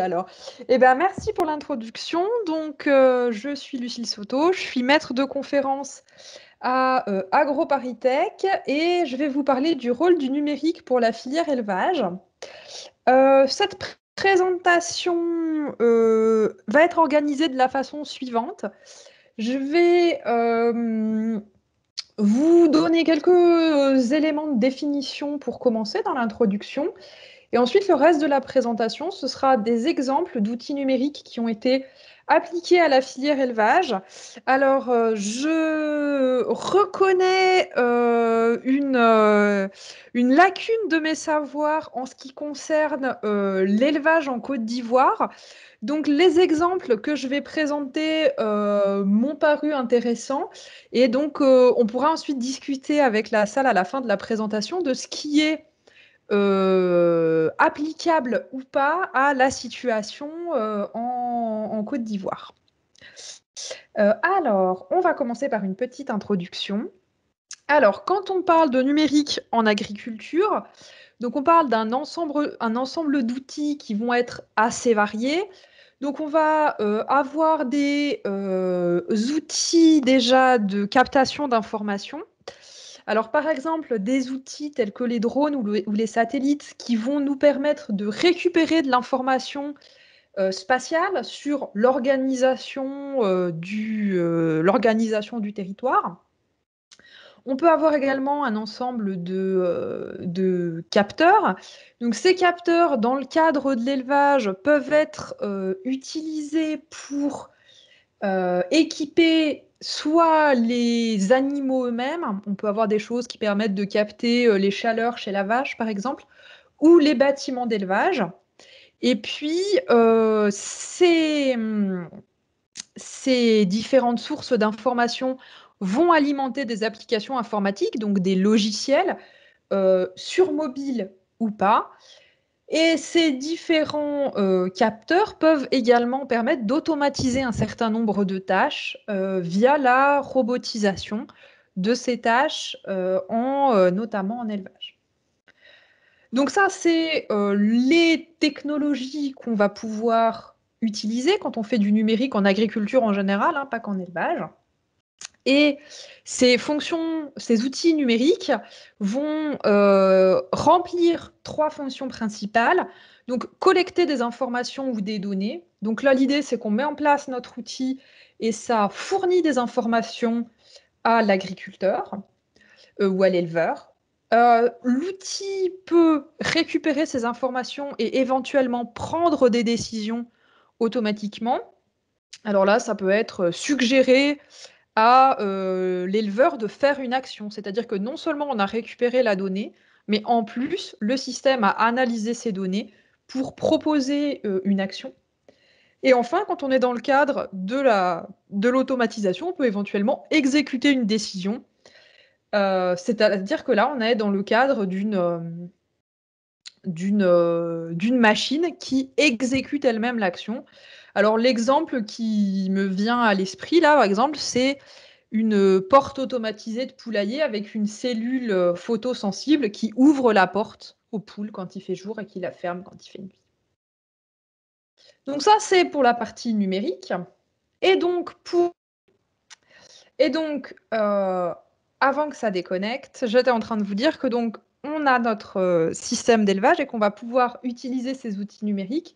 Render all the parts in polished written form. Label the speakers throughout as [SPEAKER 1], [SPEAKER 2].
[SPEAKER 1] Alors. Merci pour l'introduction. Je suis Lucille Soto, je suis maître de conférence à AgroParisTech et je vais vous parler du rôle du numérique pour la filière élevage. Cette présentation va être organisée de la façon suivante. Je vais vous donner quelques éléments de définition pour commencer dans l'introduction. Et ensuite, le reste de la présentation, ce sera des exemples d'outils numériques qui ont été appliqués à la filière élevage. Alors, je reconnais une lacune de mes savoirs en ce qui concerne l'élevage en Côte d'Ivoire. Donc, les exemples que je vais présenter m'ont paru intéressants. Et donc, on pourra ensuite discuter avec la salle à la fin de la présentation de ce qui est applicable ou pas à la situation en Côte d'Ivoire. Alors, on va commencer par une petite introduction. Alors, quand on parle de numérique en agriculture, donc on parle d'un ensemble d'outils qui vont être assez variés. Donc, on va avoir des outils déjà de captation d'informations. Alors, par exemple, des outils tels que les drones ou les satellites qui vont nous permettre de récupérer de l'information spatiale sur l'organisation du territoire. On peut avoir également un ensemble de capteurs. Donc, ces capteurs, dans le cadre de l'élevage, peuvent être utilisés pour équiper soit les animaux eux-mêmes, on peut avoir des choses qui permettent de capter les chaleurs chez la vache, par exemple, ou les bâtiments d'élevage. Et puis, ces différentes sources d'informations vont alimenter des applications informatiques, donc des logiciels, sur mobile ou pas. Et ces différents capteurs peuvent également permettre d'automatiser un certain nombre de tâches via la robotisation de ces tâches, notamment en élevage. Donc ça, c'est les technologies qu'on va pouvoir utiliser quand on fait du numérique en agriculture en général, hein, pas qu'en élevage. Et ces outils numériques vont remplir 3 fonctions principales. Donc, collecter des informations ou des données. Donc là, l'idée, c'est qu'on met en place notre outil et ça fournit des informations à l'agriculteur ou à l'éleveur. L'outil peut récupérer ces informations et éventuellement prendre des décisions automatiquement. Alors là, ça peut être suggéré à l'éleveur de faire une action. C'est-à-dire que non seulement on a récupéré la donnée, mais en plus, le système a analysé ces données pour proposer une action. Et enfin, quand on est dans le cadre de l'automatisation, on peut éventuellement exécuter une décision. C'est-à-dire que là, on est dans le cadre d'une machine qui exécute elle-même l'action. Alors l'exemple qui me vient à l'esprit, là, par exemple, c'est une porte automatisée de poulailler avec une cellule photosensible qui ouvre la porte aux poules quand il fait jour et qui la ferme quand il fait nuit. Donc ça, c'est pour la partie numérique. Et donc, avant que ça déconnecte, j'étais en train de vous dire que donc on a notre système d'élevage et qu'on va pouvoir utiliser ces outils numériques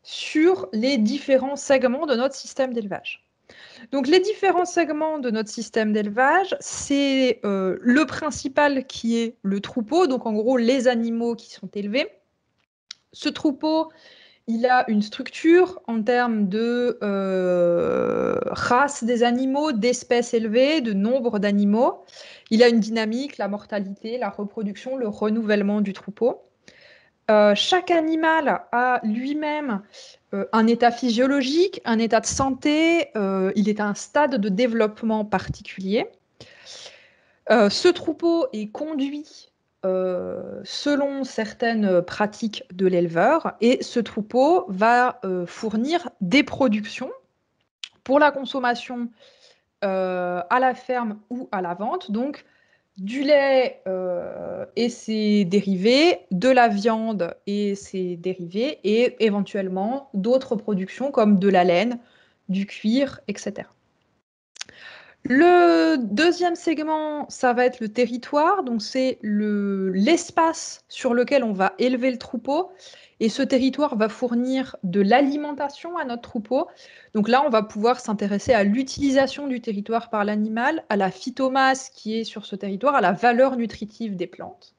[SPEAKER 1] sur les différents segments de notre système d'élevage. Donc les différents segments de notre système d'élevage, c'est le principal qui est le troupeau, donc en gros les animaux qui sont élevés. Ce troupeau, il a une structure en termes de race des animaux, d'espèces élevées, de nombre d'animaux. Il a une dynamique, la mortalité, la reproduction, le renouvellement du troupeau. Chaque animal a lui-même un état physiologique, un état de santé, il est à un stade de développement particulier. Ce troupeau est conduit selon certaines pratiques de l'éleveur et ce troupeau va fournir des productions pour la consommation à la ferme ou à la vente. Donc, du lait et ses dérivés, de la viande et ses dérivés, et éventuellement d'autres productions comme de la laine, du cuir, etc. Le deuxième segment, ça va être le territoire, donc c'est l'espace sur lequel on va élever le troupeau. Et ce territoire va fournir de l'alimentation à notre troupeau. Donc là, on va pouvoir s'intéresser à l'utilisation du territoire par l'animal, à la phytomasse qui est sur ce territoire, à la valeur nutritive des plantes.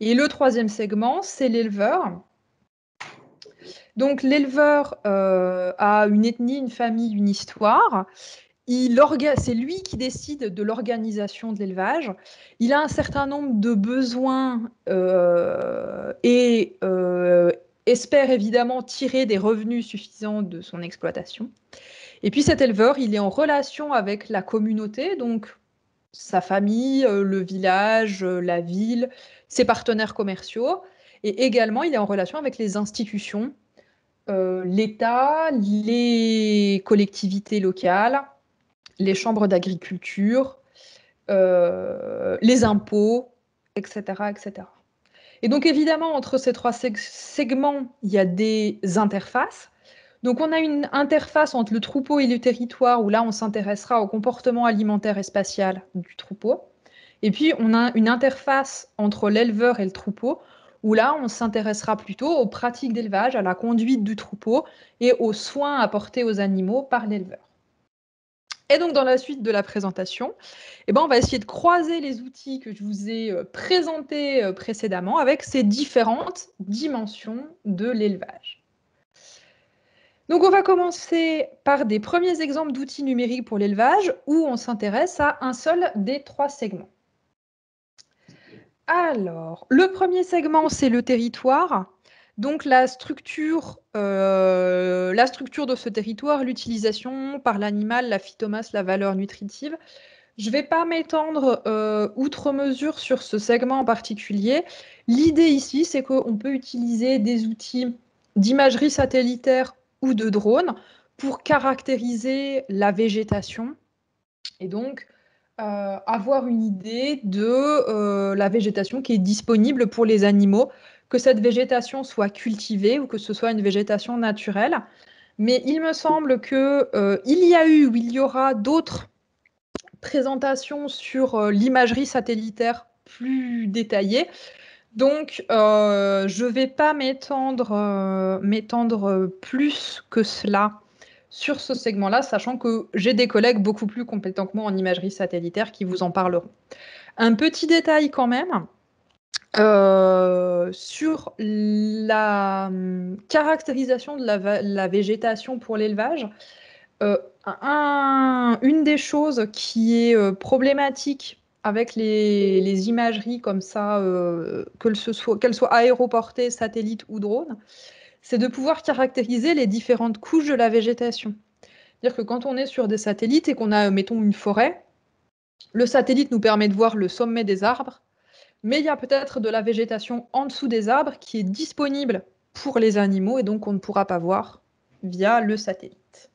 [SPEAKER 1] Et le troisième segment, c'est l'éleveur. Donc l'éleveur a une ethnie, une famille, une histoire. C'est lui qui décide de l'organisation de l'élevage. Il a un certain nombre de besoins et espère évidemment tirer des revenus suffisants de son exploitation. Et puis cet éleveur, il est en relation avec la communauté, donc sa famille, le village, la ville, ses partenaires commerciaux. Et également, il est en relation avec les institutions, l'État, les collectivités locales, les chambres d'agriculture, les impôts, etc., etc. Et donc évidemment, entre ces trois segments, il y a des interfaces. Donc on a une interface entre le troupeau et le territoire, où là on s'intéressera au comportement alimentaire et spatial du troupeau. Et puis on a une interface entre l'éleveur et le troupeau, où là on s'intéressera plutôt aux pratiques d'élevage, à la conduite du troupeau et aux soins apportés aux animaux par l'éleveur. Et donc, dans la suite de la présentation, eh ben, on va essayer de croiser les outils que je vous ai présentés précédemment avec ces différentes dimensions de l'élevage. Donc, on va commencer par des premiers exemples d'outils numériques pour l'élevage où on s'intéresse à un seul des trois segments. Alors, le premier segment, c'est le territoire. Donc la structure de ce territoire, l'utilisation par l'animal, la phytomasse, la valeur nutritive. Je ne vais pas m'étendre outre mesure sur ce segment en particulier. L'idée ici, c'est qu'on peut utiliser des outils d'imagerie satellitaire ou de drone pour caractériser la végétation et donc avoir une idée de la végétation qui est disponible pour les animaux, que cette végétation soit cultivée ou que ce soit une végétation naturelle. Mais il me semble qu'il y a eu ou il y aura d'autres présentations sur l'imagerie satellitaire plus détaillée. Donc, je ne vais pas m'étendre plus que cela sur ce segment-là, sachant que j'ai des collègues beaucoup plus compétents que moi en imagerie satellitaire qui vous en parleront. Un petit détail quand même sur la caractérisation de la végétation pour l'élevage. Une des choses qui est problématique avec les imageries comme ça, qu'elles soient aéroportées, satellites ou drones, c'est de pouvoir caractériser les différentes couches de la végétation. C'est-à-dire que quand on est sur des satellites et qu'on a, mettons, une forêt, le satellite nous permet de voir le sommet des arbres, mais il y a peut-être de la végétation en dessous des arbres qui est disponible pour les animaux et donc on ne pourra pas voir via le satellite.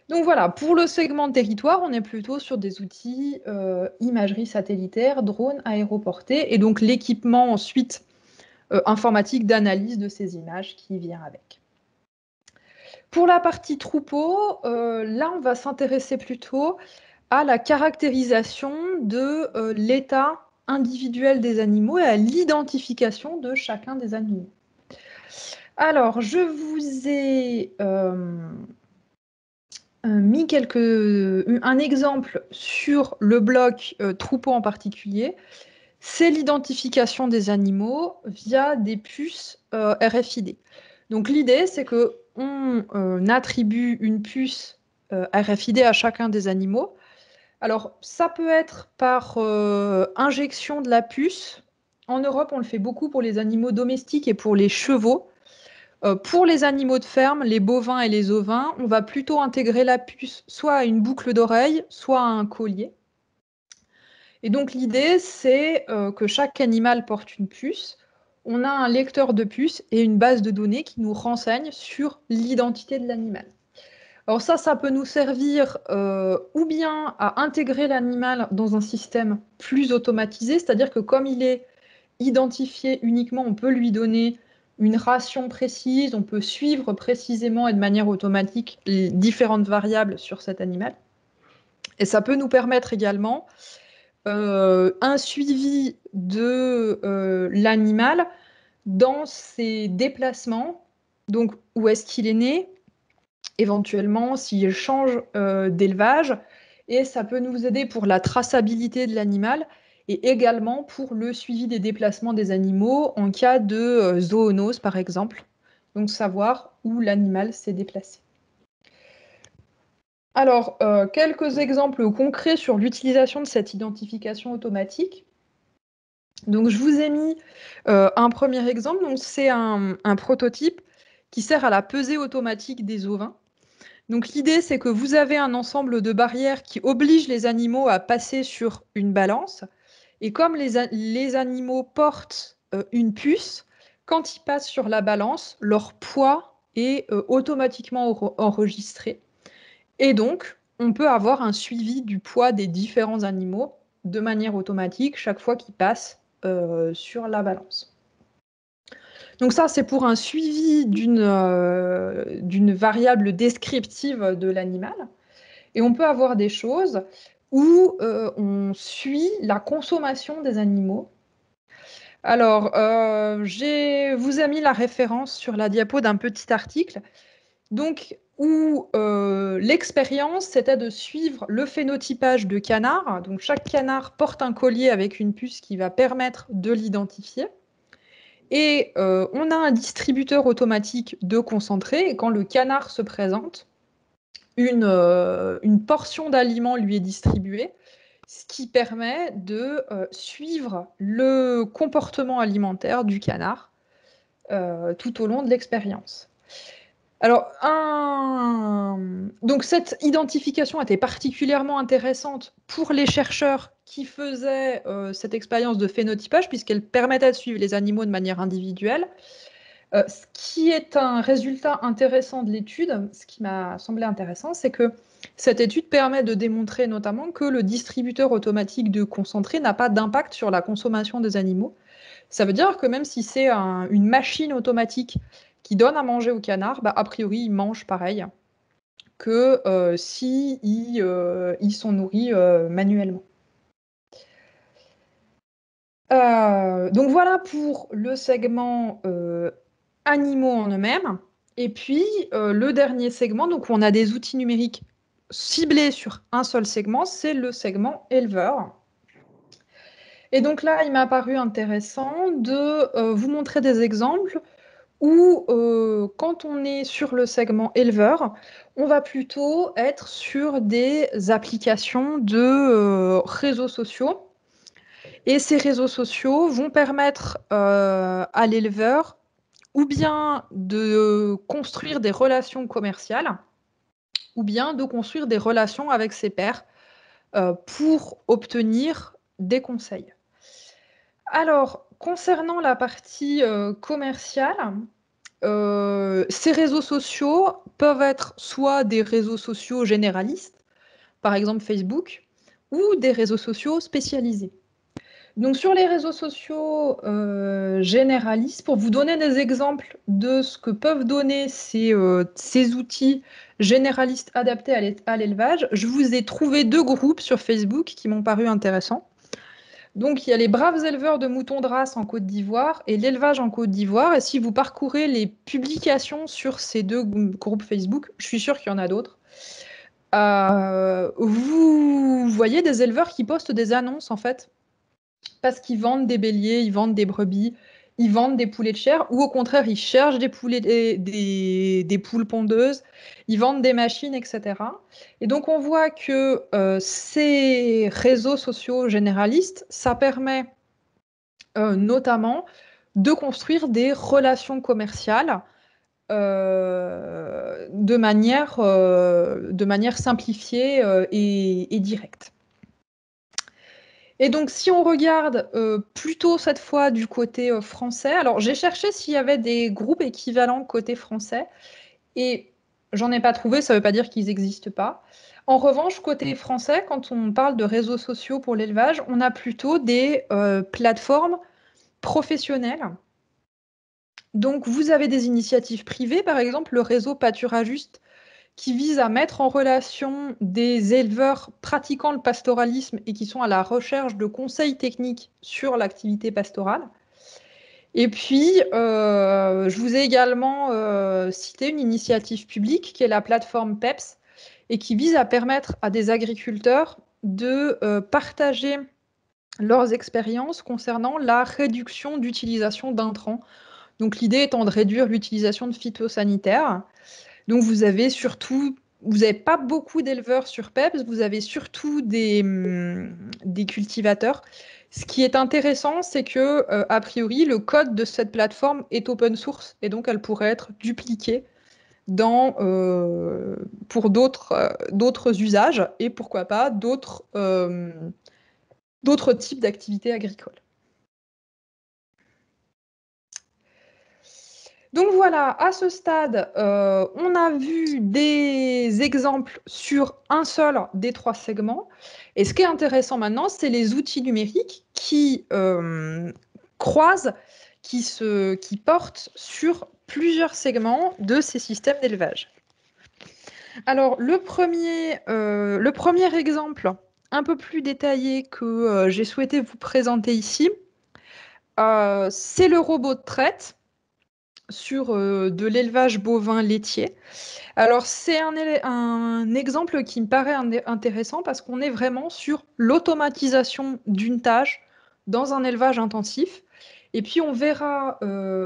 [SPEAKER 1] Donc voilà, pour le segment de territoire, on est plutôt sur des outils imagerie satellitaire, drone aéroporté, et donc l'équipement ensuite informatique d'analyse de ces images qui vient avec. Pour la partie troupeau, là on va s'intéresser plutôt à la caractérisation de l'état individuel des animaux et à l'identification de chacun des animaux. Alors, je vous ai mis un exemple sur le bloc troupeau en particulier. C'est l'identification des animaux via des puces RFID. Donc l'idée, c'est qu'on attribue une puce RFID à chacun des animaux. Alors, ça peut être par injection de la puce. En Europe, on le fait beaucoup pour les animaux domestiques et pour les chevaux. Pour les animaux de ferme, les bovins et les ovins, on va plutôt intégrer la puce soit à une boucle d'oreille, soit à un collier. Et donc l'idée, c'est que chaque animal porte une puce. On a un lecteur de puce et une base de données qui nous renseigne sur l'identité de l'animal. Alors ça peut nous servir ou bien à intégrer l'animal dans un système plus automatisé, c'est-à-dire que comme il est identifié uniquement, on peut lui donner une ration précise, on peut suivre précisément et de manière automatique les différentes variables sur cet animal. Et ça peut nous permettre également un suivi de l'animal dans ses déplacements, donc où est-ce qu'il est né, éventuellement s'il change d'élevage, et ça peut nous aider pour la traçabilité de l'animal et également pour le suivi des déplacements des animaux en cas de zoonose par exemple, donc savoir où l'animal s'est déplacé. Alors, quelques exemples concrets sur l'utilisation de cette identification automatique. Donc je vous ai mis un premier exemple, donc c'est un prototype qui sert à la pesée automatique des ovins. Donc l'idée, c'est que vous avez un ensemble de barrières qui obligent les animaux à passer sur une balance. Et comme les animaux portent une puce, quand ils passent sur la balance, leur poids est automatiquement enregistré. Et donc, on peut avoir un suivi du poids des différents animaux de manière automatique chaque fois qu'ils passent sur la balance. Donc ça, c'est pour un suivi d'une variable descriptive de l'animal. Et on peut avoir des choses où on suit la consommation des animaux. Alors, je vous ai mis la référence sur la diapo d'un petit article, donc où l'expérience, c'était de suivre le phénotypage de canards. Donc chaque canard porte un collier avec une puce qui va permettre de l'identifier. Et on a un distributeur automatique de concentré, et quand le canard se présente, une portion d'aliment lui est distribuée, ce qui permet de suivre le comportement alimentaire du canard tout au long de l'expérience. Alors, donc cette identification était particulièrement intéressante pour les chercheurs qui faisaient cette expérience de phénotypage, puisqu'elle permettait de suivre les animaux de manière individuelle. Ce qui est un résultat intéressant de l'étude, ce qui m'a semblé intéressant, c'est que cette étude permet de démontrer notamment que le distributeur automatique de concentré n'a pas d'impact sur la consommation des animaux. Ça veut dire que même si c'est une machine automatique qui donne à manger au canard, bah, a priori, il mange pareil que si ils sont nourris manuellement. Donc voilà pour le segment animaux en eux-mêmes. Et puis le dernier segment, donc où on a des outils numériques ciblés sur un seul segment, c'est le segment éleveur. Et donc là, il m'a paru intéressant de vous montrer des exemples où, quand on est sur le segment éleveur, on va plutôt être sur des applications de réseaux sociaux. Et ces réseaux sociaux vont permettre à l'éleveur ou bien de construire des relations commerciales, ou bien de construire des relations avec ses pairs pour obtenir des conseils. Alors, concernant la partie commerciale, ces réseaux sociaux peuvent être soit des réseaux sociaux généralistes, par exemple Facebook, ou des réseaux sociaux spécialisés. Donc sur les réseaux sociaux généralistes, pour vous donner des exemples de ce que peuvent donner ces outils généralistes adaptés à l'élevage, je vous ai trouvé 2 groupes sur Facebook qui m'ont paru intéressants. Donc il y a les braves éleveurs de moutons de race en Côte d'Ivoire et l'élevage en Côte d'Ivoire. Et si vous parcourez les publications sur ces 2 groupes Facebook, je suis sûre qu'il y en a d'autres, vous voyez des éleveurs qui postent des annonces en fait, parce qu'ils vendent des béliers, ils vendent des brebis, ils vendent des poulets de chair, ou au contraire, ils cherchent des poules pondeuses, ils vendent des machines, etc. Et donc on voit que ces réseaux sociaux généralistes, ça permet notamment de construire des relations commerciales de manière simplifiée et directe. Et donc, si on regarde plutôt cette fois du côté français, alors j'ai cherché s'il y avait des groupes équivalents côté français, et J'en ai pas trouvé, ça veut pas dire qu'ils n'existent pas. En revanche, côté français, quand on parle de réseaux sociaux pour l'élevage, on a plutôt des plateformes professionnelles. Donc, vous avez des initiatives privées, par exemple le réseau Pâturajuste, qui vise à mettre en relation des éleveurs pratiquant le pastoralisme et qui sont à la recherche de conseils techniques sur l'activité pastorale. Et puis, je vous ai également cité une initiative publique qui est la plateforme PEPS et qui vise à permettre à des agriculteurs de partager leurs expériences concernant la réduction d'utilisation d'intrants. Donc l'idée étant de réduire l'utilisation de phytosanitaires. Donc vous n'avez pas beaucoup d'éleveurs sur PEPS, vous avez surtout des cultivateurs. Ce qui est intéressant, c'est que, a priori, le code de cette plateforme est open source et donc elle pourrait être dupliquée pour d'autres usages et pourquoi pas d'autres types d'activités agricoles. Donc voilà, à ce stade, on a vu des exemples sur un seul des 3 segments. Et ce qui est intéressant maintenant, c'est les outils numériques qui croisent, qui portent sur plusieurs segments de ces systèmes d'élevage. Alors, le premier exemple, un peu plus détaillé que j'ai souhaité vous présenter ici, c'est le robot de traite sur de l'élevage bovin laitier. Alors, c'est un exemple qui me paraît intéressant parce qu'on est vraiment sur l'automatisation d'une tâche dans un élevage intensif. Et puis, on verra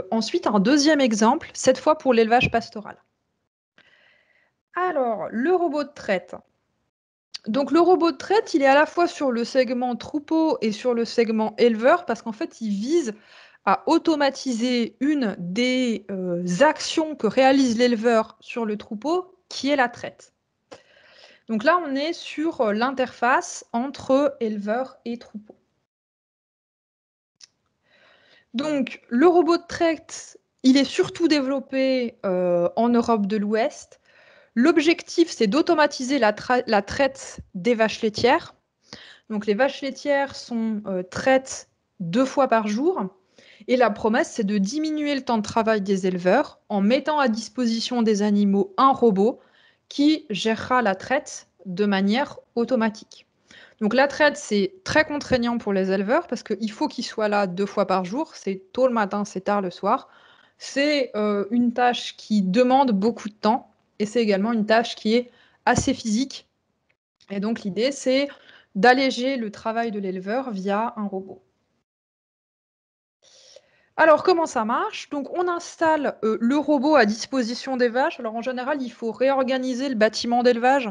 [SPEAKER 1] ensuite un deuxième exemple, cette fois pour l'élevage pastoral. Alors, le robot de traite. Donc, le robot de traite, il est à la fois sur le segment troupeau et sur le segment éleveur parce qu'en fait, il vise à automatiser une des actions que réalise l'éleveur sur le troupeau, qui est la traite. Donc là, on est sur l'interface entre éleveur et troupeau. Donc, le robot de traite, il est surtout développé en Europe de l'Ouest. L'objectif, c'est d'automatiser la traite des vaches laitières. Donc, les vaches laitières sont traites 2 fois par jour. Et la promesse, c'est de diminuer le temps de travail des éleveurs en mettant à disposition des animaux un robot qui gérera la traite de manière automatique. Donc la traite, c'est très contraignant pour les éleveurs parce qu'il faut qu'ils soient là 2 fois par jour. C'est tôt le matin, c'est tard le soir. C'est une tâche qui demande beaucoup de temps et c'est également une tâche qui est assez physique. Et donc l'idée, c'est d'alléger le travail de l'éleveur via un robot. Alors, comment ça marche? Donc, on installe le robot à disposition des vaches. Alors, en général, il faut réorganiser le bâtiment d'élevage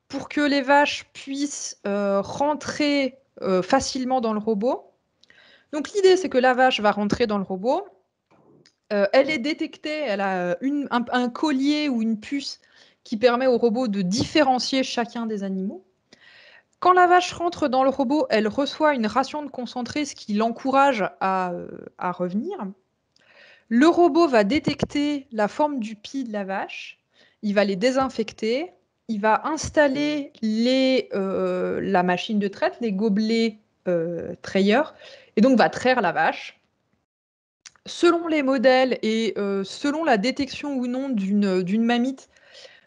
[SPEAKER 1] pour que les vaches puissent rentrer facilement dans le robot. Donc, l'idée, c'est que la vache va rentrer dans le robot. Elle est détectée, elle a un collier ou une puce qui permet au robot de différencier chacun des animaux. Quand la vache rentre dans le robot, elle reçoit une ration de concentré, ce qui l'encourage à revenir. Le robot va détecter la forme du pis de la vache, il va les désinfecter, il va installer la machine de traite, les gobelets trayeurs, et donc va traire la vache. Selon les modèles et selon la détection ou non d'une mamite,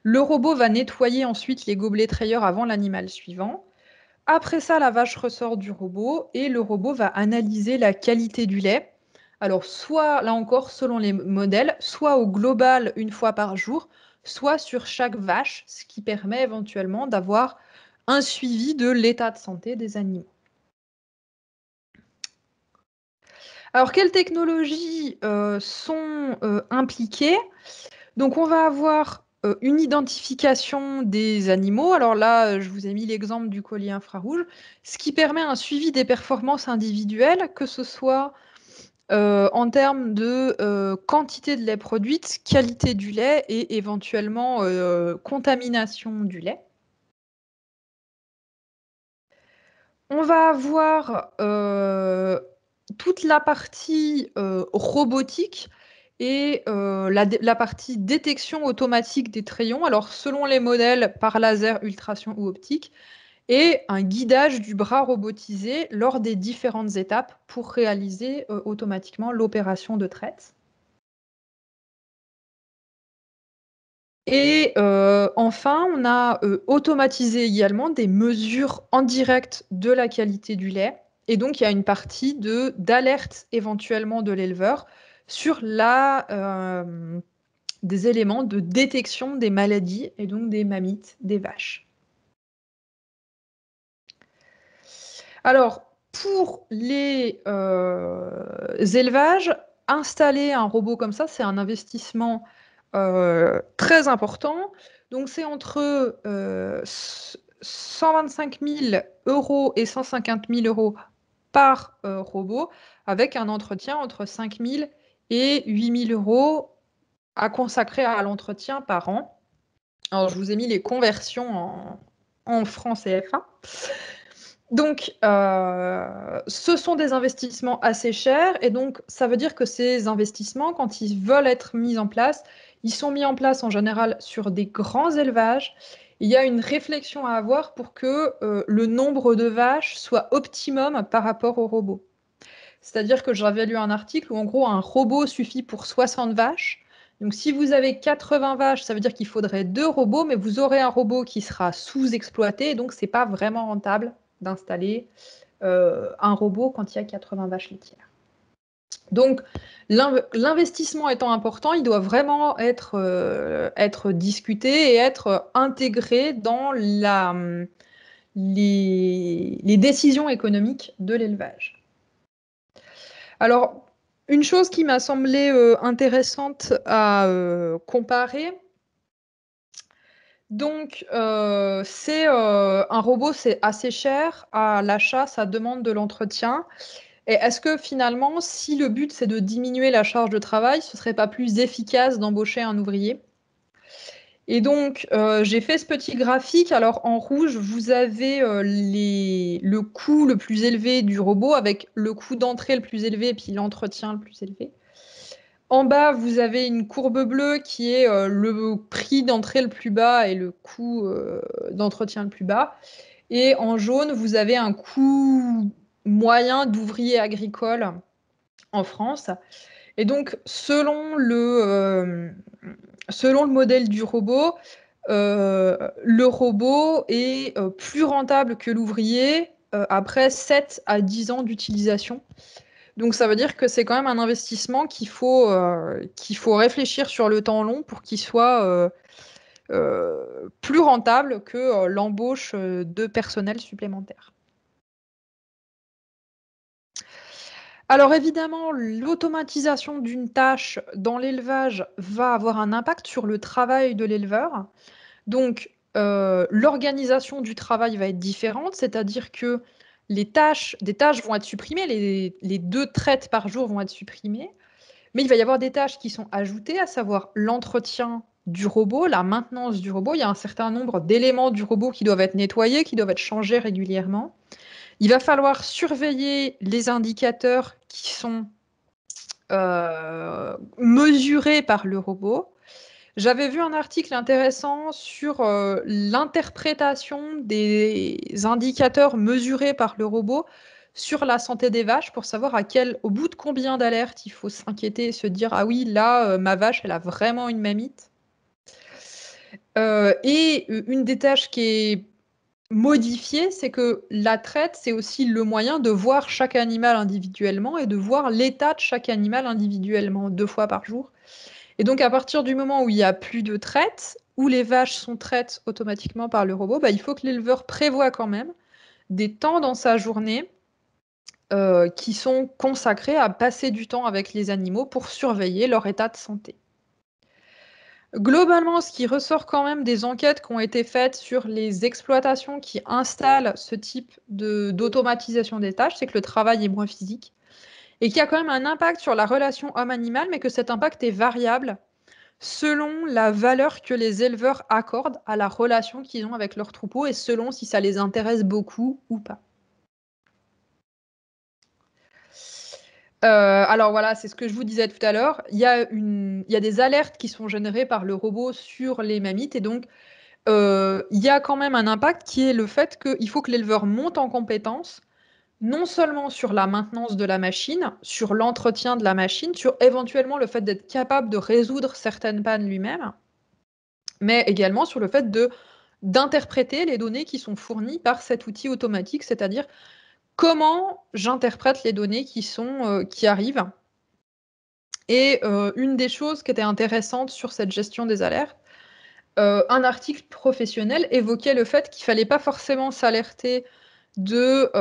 [SPEAKER 1] le robot va nettoyer ensuite les gobelets trayeurs avant l'animal suivant. Après ça, la vache ressort du robot et le robot va analyser la qualité du lait. Alors, soit, là encore, selon les modèles, soit au global une fois par jour, soit sur chaque vache, ce qui permet éventuellement d'avoir un suivi de l'état de santé des animaux. Alors, quelles technologies sont impliquées? Donc, on va avoir une identification des animaux. Alors là, je vous ai mis l'exemple du collier infrarouge, ce qui permet un suivi des performances individuelles, que ce soit en termes de quantité de lait produite, qualité du lait et éventuellement contamination du lait. On va avoir toute la partie robotique et la partie détection automatique des trayons, alors selon les modèles par laser, ultrason ou optique, et un guidage du bras robotisé lors des différentes étapes pour réaliser automatiquement l'opération de traite. Et enfin, on a automatisé également des mesures en direct de la qualité du lait. Et donc, il y a une partie d'alerte éventuellement de l'éleveur sur des éléments de détection des maladies et donc des mammites des vaches. Alors, pour les élevages, installer un robot comme ça, c'est un investissement très important. Donc, c'est entre 125 000 € et 150 000 € par robot, avec un entretien entre 5 000 et 8 000 € à consacrer à l'entretien par an. Alors, je vous ai mis les conversions en francs CFA. Donc, ce sont des investissements assez chers et donc ça veut dire que ces investissements, quand ils veulent être mis en place, ils sont mis en place en général sur des grands élevages. Il y a une réflexion à avoir pour que, le nombre de vaches soit optimum par rapport au robot. C'est-à-dire que j'avais lu un article où en gros un robot suffit pour 60 vaches. Donc si vous avez 80 vaches, ça veut dire qu'il faudrait 2 robots, mais vous aurez un robot qui sera sous-exploité, donc c'est pas vraiment rentable d'installer un robot quand il y a 80 vaches laitières. Donc l'investissement étant important, il doit vraiment être discuté et être intégré dans les décisions économiques de l'élevage. Alors, une chose qui m'a semblé intéressante à comparer, donc c'est un robot, c'est assez cher à l'achat, ça demande de l'entretien. Et est-ce que finalement, si le but c'est de diminuer la charge de travail, ce serait pas plus efficace d'embaucher un ouvrier? Et donc, j'ai fait ce petit graphique. Alors en rouge, vous avez, le coût le plus élevé du robot avec le coût d'entrée le plus élevé et puis l'entretien le plus élevé. En bas, vous avez une courbe bleue qui est, le prix d'entrée le plus bas et le coût, d'entretien le plus bas. Et en jaune, vous avez un coût moyen d'ouvrier agricole en France. Et donc selon le modèle du robot, le robot est, plus rentable que l'ouvrier, après 7 à 10 ans d'utilisation. Donc ça veut dire que c'est quand même un investissement qu'il faut réfléchir sur le temps long pour qu'il soit, plus rentable que, l'embauche, de personnel supplémentaire. Alors évidemment, l'automatisation d'une tâche dans l'élevage va avoir un impact sur le travail de l'éleveur. Donc, l'organisation du travail va être différente, c'est-à-dire que des tâches vont être supprimées, les 2 traites par jour vont être supprimées, mais il va y avoir des tâches qui sont ajoutées, à savoir l'entretien du robot, la maintenance du robot. Il y a un certain nombre d'éléments du robot qui doivent être nettoyés, qui doivent être changés régulièrement. Il va falloir surveiller les indicateurs qui sont mesurés par le robot. J'avais vu un article intéressant sur l'interprétation des indicateurs mesurés par le robot sur la santé des vaches pour savoir au bout de combien d'alertes il faut s'inquiéter et se dire ah oui, là, ma vache, elle a vraiment une mamite. Et une des tâches qui est modifiée, c'est que la traite, c'est aussi le moyen de voir chaque animal individuellement et de voir l'état de chaque animal individuellement 2 fois par jour. Et donc à partir du moment où il y a plus de traite, où les vaches sont traites automatiquement par le robot, bah, il faut que l'éleveur prévoie quand même des temps dans sa journée, qui sont consacrés à passer du temps avec les animaux pour surveiller leur état de santé. Globalement, ce qui ressort quand même des enquêtes qui ont été faites sur les exploitations qui installent ce type d'automatisation des tâches, c'est que le travail est moins physique et qu'il y a quand même un impact sur la relation homme-animal, mais que cet impact est variable selon la valeur que les éleveurs accordent à la relation qu'ils ont avec leur troupeau et selon si ça les intéresse beaucoup ou pas. Alors voilà, c'est ce que je vous disais tout à l'heure. Il y a des alertes qui sont générées par le robot sur les mammites et donc il y a quand même un impact qui est le fait qu'il faut que l'éleveur monte en compétence, non seulement sur la maintenance de la machine, sur l'entretien de la machine, sur éventuellement le fait d'être capable de résoudre certaines pannes lui-même, mais également sur le fait d'interpréter les données qui sont fournies par cet outil automatique, c'est-à-dire comment j'interprète les données qui arrivent. Et une des choses qui était intéressante sur cette gestion des alertes, un article professionnel évoquait le fait qu'il fallait pas forcément s'alerter de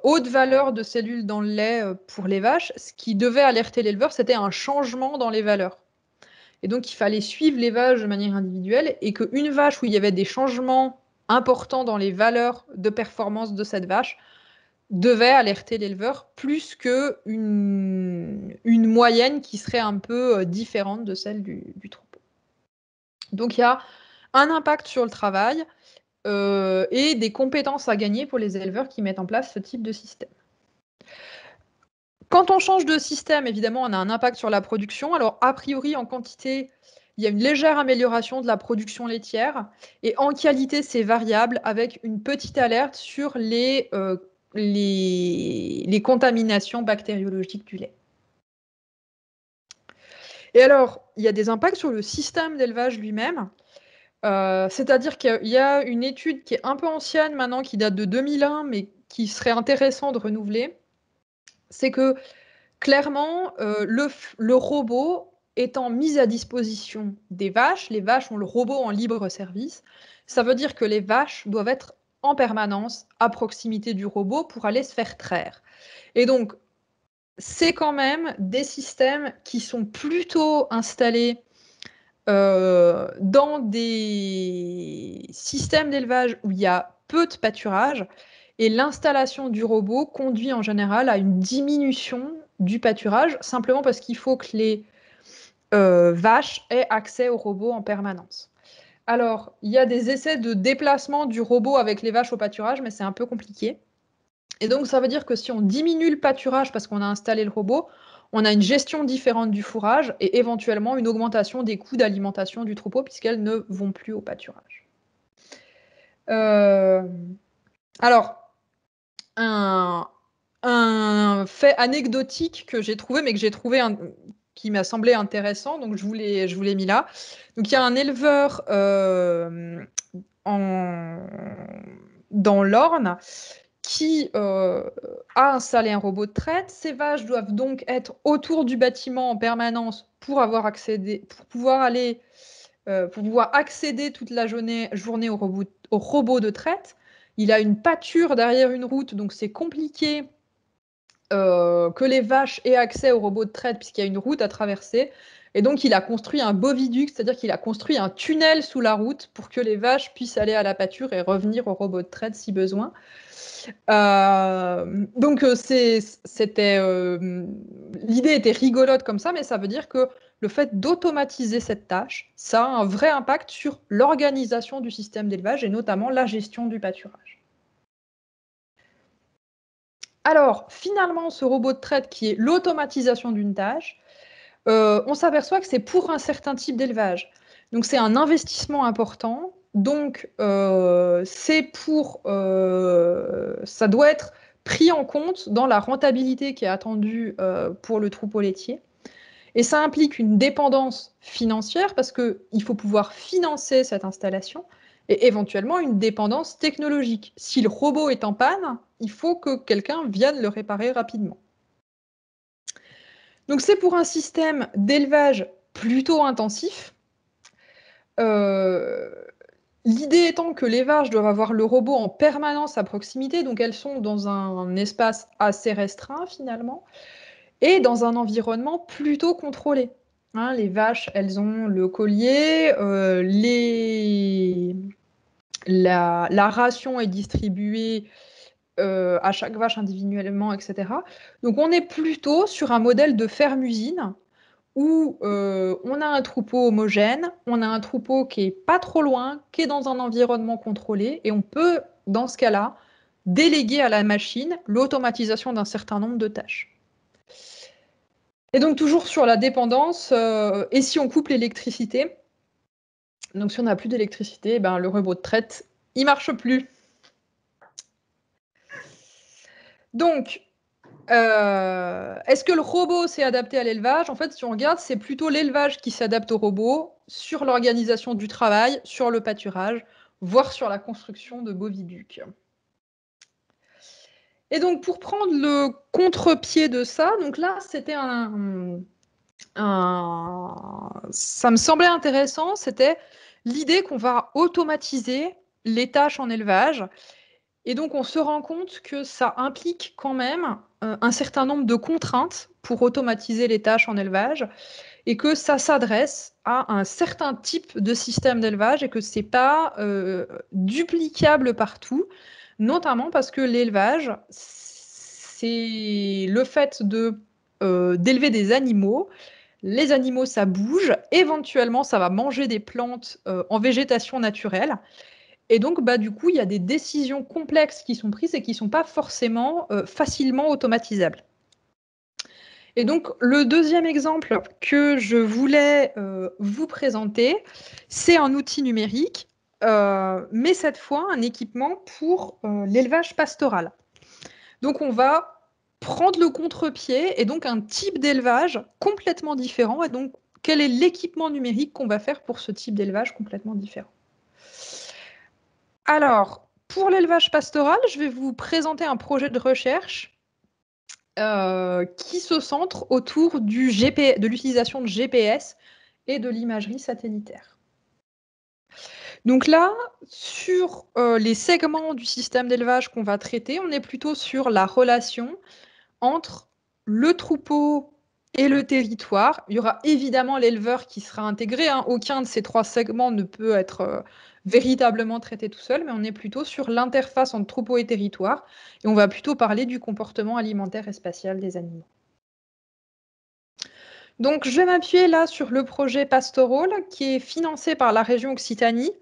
[SPEAKER 1] haute valeur de cellules dans le lait pour les vaches. Ce qui devait alerter l'éleveur, c'était un changement dans les valeurs. Et donc, il fallait suivre les vaches de manière individuelle et qu'une vache où il y avait des changements importants dans les valeurs de performance de cette vache devait alerter l'éleveur plus qu'une moyenne qui serait un peu différente de celle du troupeau. Donc, il y a un impact sur le travail et des compétences à gagner pour les éleveurs qui mettent en place ce type de système. Quand on change de système, évidemment, on a un impact sur la production. Alors, a priori, en quantité, il y a une légère amélioration de la production laitière et en qualité, c'est variable avec une petite alerte sur les contaminations bactériologiques du lait. Et alors, il y a des impacts sur le système d'élevage lui-même. C'est-à-dire qu'il y a une étude qui est un peu ancienne maintenant, qui date de 2001, mais qui serait intéressant de renouveler. C'est que clairement, le robot étant mis à disposition des vaches, les vaches ont le robot en libre service. Ça veut dire que les vaches doivent être en permanence à proximité du robot pour aller se faire traire. Et donc, c'est quand même des systèmes qui sont plutôt installés dans des systèmes d'élevage où il y a peu de pâturage et l'installation du robot conduit en général à une diminution du pâturage, simplement parce qu'il faut que les vaches aient accès au robot en permanence. Alors, il y a des essais de déplacement du robot avec les vaches au pâturage, mais c'est un peu compliqué. Et donc, ça veut dire que si on diminue le pâturage parce qu'on a installé le robot, on a une gestion différente du fourrage et éventuellement une augmentation des coûts d'alimentation du troupeau puisqu'elles ne vont plus au pâturage. Alors, un, un fait anecdotique que j'ai trouvé, mais que j'ai trouvé qui m'a semblé intéressant, donc je vous l'ai mis là. Donc, il y a un éleveur dans l'Orne qui a installé un robot de traite. Ces vaches doivent donc être autour du bâtiment en permanence pour pouvoir accéder toute la journée au robot de traite. Il a une pâture derrière une route, donc c'est compliqué que les vaches aient accès au robot de traite puisqu'il y a une route à traverser. Et donc, il a construit un boviduc, c'est-à-dire qu'il a construit un tunnel sous la route pour que les vaches puissent aller à la pâture et revenir au robot de traite si besoin. Donc, l'idée était rigolote comme ça, mais ça veut dire que le fait d'automatiser cette tâche, ça a un vrai impact sur l'organisation du système d'élevage et notamment la gestion du pâturage. Alors, finalement, ce robot de traite qui est l'automatisation d'une tâche, on s'aperçoit que c'est pour un certain type d'élevage. Donc, c'est un investissement important. Donc, ça doit être pris en compte dans la rentabilité qui est attendue pour le troupeau laitier. Et ça implique une dépendance financière parce qu'il faut pouvoir financer cette installation et éventuellement une dépendance technologique. Si le robot est en panne, il faut que quelqu'un vienne le réparer rapidement. Donc c'est pour un système d'élevage plutôt intensif. Euh, L'idée étant que les vaches doivent avoir le robot en permanence à proximité, donc elles sont dans un espace assez restreint finalement, et dans un environnement plutôt contrôlé. Hein, les vaches, elles ont le collier, la ration est distribuée à chaque vache individuellement, etc. Donc on est plutôt sur un modèle de ferme-usine où on a un troupeau homogène, on a un troupeau qui est pas trop loin, qui est dans un environnement contrôlé, et on peut, dans ce cas-là, déléguer à la machine l'automatisation d'un certain nombre de tâches. Et donc toujours sur la dépendance, et si on coupe l'électricité? Donc si on n'a plus d'électricité, ben, le robot de traite, il marche plus. Donc, est-ce que le robot s'est adapté à l'élevage? En fait, si on regarde, c'est plutôt l'élevage qui s'adapte au robot sur l'organisation du travail, sur le pâturage, voire sur la construction de boviducs. Et donc pour prendre le contre-pied de ça, donc là, c'était ça me semblait intéressant, c'était l'idée qu'on va automatiser les tâches en élevage et donc on se rend compte que ça implique quand même, un certain nombre de contraintes pour automatiser les tâches en élevage et que ça s'adresse à un certain type de système d'élevage et que c'est pas, duplicable partout. Notamment parce que l'élevage, c'est le fait d'élever des animaux. Les animaux, ça bouge, éventuellement, ça va manger des plantes, en végétation naturelle et donc bah, du coup, il y a des décisions complexes qui sont prises et qui sont pas forcément, facilement automatisables. Et donc le deuxième exemple que je voulais, vous présenter, c'est un outil numérique, mais cette fois un équipement pour, l'élevage pastoral. Donc on va prendre le contre-pied et donc un type d'élevage complètement différent et donc quel est l'équipement numérique qu'on va faire pour ce type d'élevage complètement différent? Alors, pour l'élevage pastoral, je vais vous présenter un projet de recherche, qui se centre autour de l'utilisation de GPS et de l'imagerie satellitaire. Donc là, sur, les segments du système d'élevage qu'on va traiter, on est plutôt sur la relation entre le troupeau et le territoire. Il y aura évidemment l'éleveur qui sera intégré, hein. Aucun de ces 3 segments ne peut être, véritablement traité tout seul, mais on est plutôt sur l'interface entre troupeau et territoire et on va plutôt parler du comportement alimentaire et spatial des animaux. Donc je vais m'appuyer là sur le projet Pastorale qui est financé par la région Occitanie,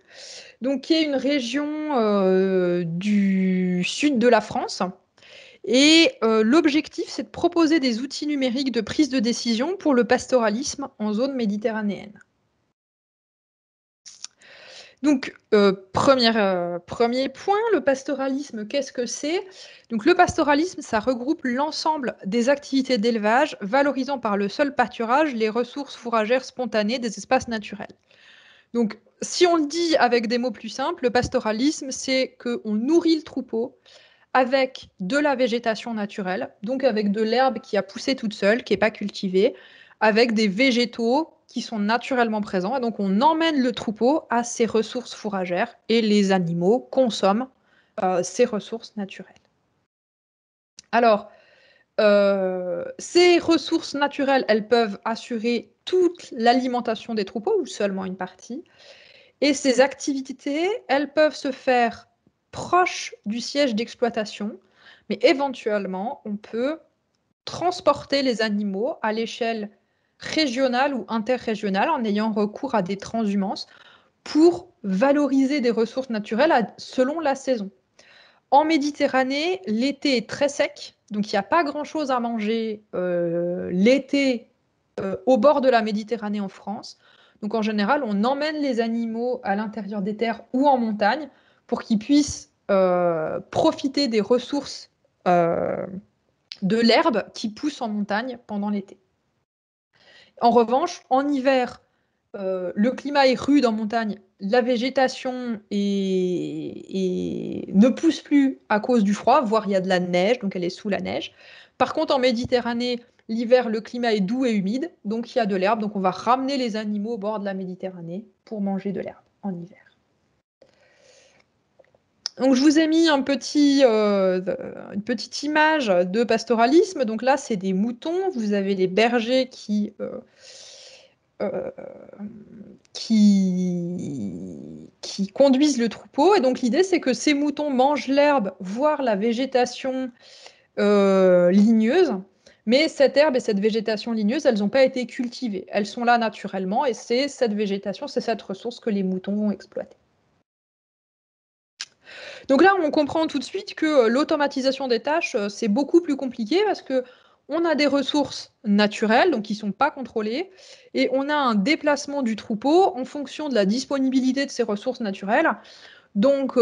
[SPEAKER 1] donc qui est une région, du sud de la France et l'objectif, c'est de proposer des outils numériques de prise de décision pour le pastoralisme en zone méditerranéenne. Donc 1er point, le pastoralisme, qu'est-ce que c'est? Donc le pastoralisme, ça regroupe l'ensemble des activités d'élevage valorisant par le seul pâturage les ressources fourragères spontanées des espaces naturels. Donc si on le dit avec des mots plus simples, le pastoralisme, c'est qu'on nourrit le troupeau avec de la végétation naturelle, donc avec de l'herbe qui a poussé toute seule, qui est pas cultivée, avec des végétaux qui sont naturellement présents et donc on emmène le troupeau à ses ressources fourragères et les animaux consomment, ces ressources naturelles. Alors, ces ressources naturelles, elles peuvent assurer toute l'alimentation des troupeaux ou seulement une partie et ces activités, elles peuvent se faire proches du siège d'exploitation, mais éventuellement, on peut transporter les animaux à l'échelle régionale ou interrégionale en ayant recours à des transhumances pour valoriser des ressources naturelles selon la saison. En Méditerranée, l'été est très sec, donc il n'y a pas grand-chose à manger l'été au bord de la Méditerranée en France. Donc en général, on emmène les animaux à l'intérieur des terres ou en montagne pour qu'ils puissent profiter des ressources de l'herbe qui pousse en montagne pendant l'été. En revanche, en hiver, le climat est rude en montagne, la végétation ne pousse plus à cause du froid, voire il y a de la neige, donc elle est sous la neige. Par contre, en Méditerranée, l'hiver, le climat est doux et humide, donc il y a de l'herbe, donc on va ramener les animaux au bord de la Méditerranée pour manger de l'herbe en hiver. Donc je vous ai mis une petite image de pastoralisme. Donc là, c'est des moutons. Vous avez les bergers euh, qui conduisent le troupeau. Et donc l'idée, c'est que ces moutons mangent l'herbe, voire la végétation ligneuse. Mais cette herbe et cette végétation ligneuse, elles n'ont pas été cultivées. Elles sont là naturellement et c'est cette végétation, c'est cette ressource que les moutons vont exploiter. Donc là, on comprend tout de suite que l'automatisation des tâches, c'est beaucoup plus compliqué parce que on a des ressources naturelles, donc qui ne sont pas contrôlées, et on a un déplacement du troupeau en fonction de la disponibilité de ces ressources naturelles. Donc,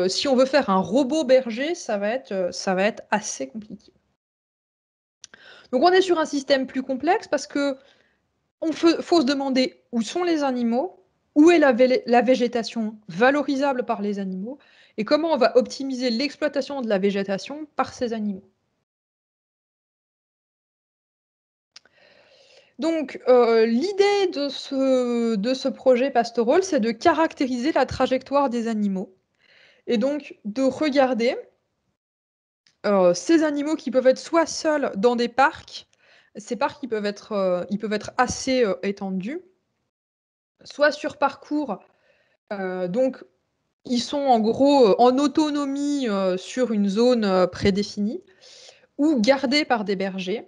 [SPEAKER 1] si on veut faire un robot berger, ça va être assez compliqué. Donc on est sur un système plus complexe parce que faut se demander où sont les animaux, où est la végétation valorisable par les animaux, et comment on va optimiser l'exploitation de la végétation par ces animaux. Donc, l'idée de ce projet Pastorol, c'est de caractériser la trajectoire des animaux et donc de regarder, ces animaux qui peuvent être soit seuls dans des parcs, ces parcs ils peuvent être assez, étendus, soit sur parcours, donc ils sont en gros, en autonomie, sur une zone, prédéfinie ou gardés par des bergers.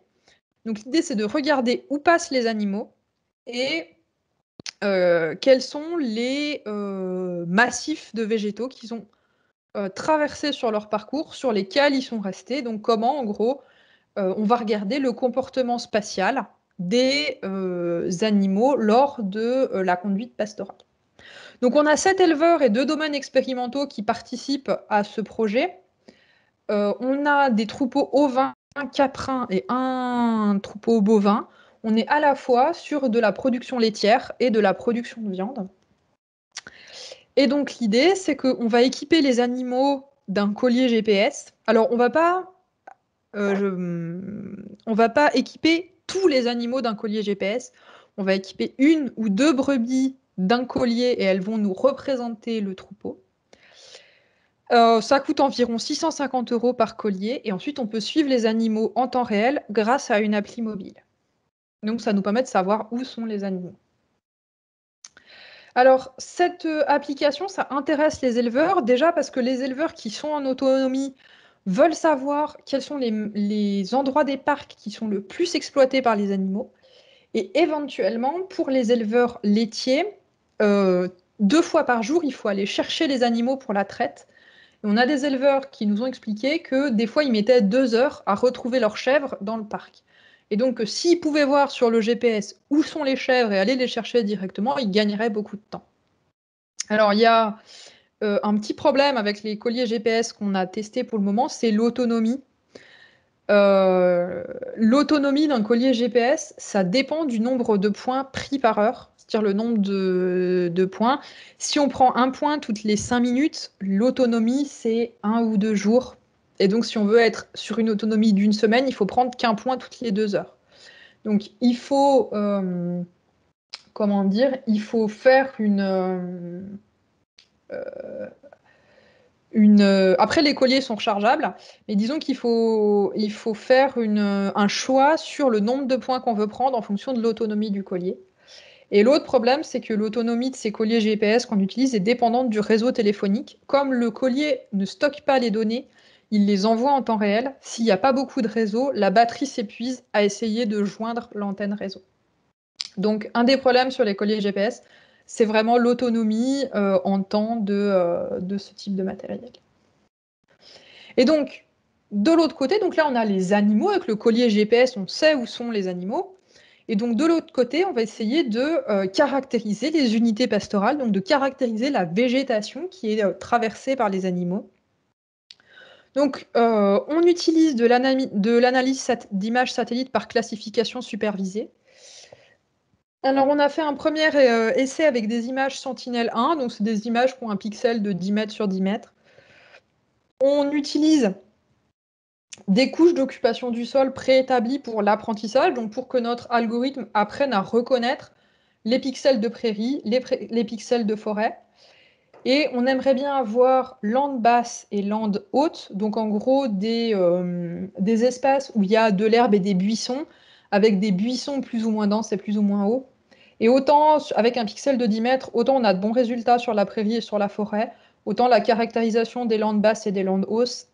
[SPEAKER 1] Donc l'idée, c'est de regarder où passent les animaux et quels sont les, massifs de végétaux qu'ils ont, traversés sur leur parcours, sur lesquels ils sont restés. Donc comment, en gros, on va regarder le comportement spatial des, animaux lors de, la conduite pastorale. Donc on a 7 éleveurs et 2 domaines expérimentaux qui participent à ce projet. On a des troupeaux ovins, un caprin et un troupeau bovin. On est à la fois sur de la production laitière et de la production de viande. Et donc l'idée, c'est qu'on va équiper les animaux d'un collier GPS. Alors on va pas équiper tous les animaux d'un collier GPS. On va équiper 1 ou 2 brebis d'un collier et elles vont nous représenter le troupeau. Ça coûte environ 650 € par collier et ensuite on peut suivre les animaux en temps réel grâce à une appli mobile. Donc ça nous permet de savoir où sont les animaux. Alors cette, application, ça intéresse les éleveurs, déjà parce que les éleveurs qui sont en autonomie veulent savoir quels sont les endroits des parcs qui sont le plus exploités par les animaux et éventuellement pour les éleveurs laitiers, heu, 2 fois par jour, il faut aller chercher les animaux pour la traite. Et on a des éleveurs qui nous ont expliqué que des fois, ils mettaient 2 heures à retrouver leurs chèvres dans le parc. Et donc, s'ils pouvaient voir sur le GPS où sont les chèvres et aller les chercher directement, ils gagneraient beaucoup de temps. Alors, il y a, un petit problème avec les colliers GPS qu'on a testés pour le moment, c'est l'autonomie. Heu, L'autonomie d'un collier GPS, ça dépend du nombre de points pris par heure, c'est-à-dire le nombre de points. Si on prend 1 point toutes les 5 minutes, l'autonomie, c'est 1 ou 2 jours et donc si on veut être sur une autonomie d'1 semaine, il faut prendre qu'1 point toutes les 2 heures. Donc il faut, comment dire? Il faut faire après les colliers sont rechargeables, mais disons il faut faire un choix sur le nombre de points qu'on veut prendre en fonction de l'autonomie du collier. Et l'autre problème, c'est que l'autonomie de ces colliers GPS qu'on utilise est dépendante du réseau téléphonique. Comme le collier ne stocke pas les données, il les envoie en temps réel. S'il n'y a pas beaucoup de réseau, la batterie s'épuise à essayer de joindre l'antenne réseau. Donc un des problèmes sur les colliers GPS, c'est vraiment l'autonomie, en temps de ce type de matériel. Et donc, de l'autre côté, donc là, on a les animaux. Avec le collier GPS, on sait où sont les animaux. Et donc, de l'autre côté, on va essayer de caractériser les unités pastorales, donc de caractériser la végétation qui est traversée par les animaux. Donc, on utilise de l'analyse d'images satellites par classification supervisée. Alors, on a fait un premier essai avec des images Sentinelle-1, donc c'est des images qui ont un pixel de 10 mètres sur 10 mètres. On utilise des couches d'occupation du sol préétablies pour l'apprentissage, donc pour que notre algorithme apprenne à reconnaître les pixels de prairie, les pixels de forêt. Et on aimerait bien avoir landes basses et landes hautes, donc en gros des espaces où il y a de l'herbe et des buissons, avec des buissons plus ou moins denses et plus ou moins hauts. Et autant avec un pixel de 10 mètres, autant on a de bons résultats sur la prairie et sur la forêt, autant la caractérisation des landes basses et des landes hautes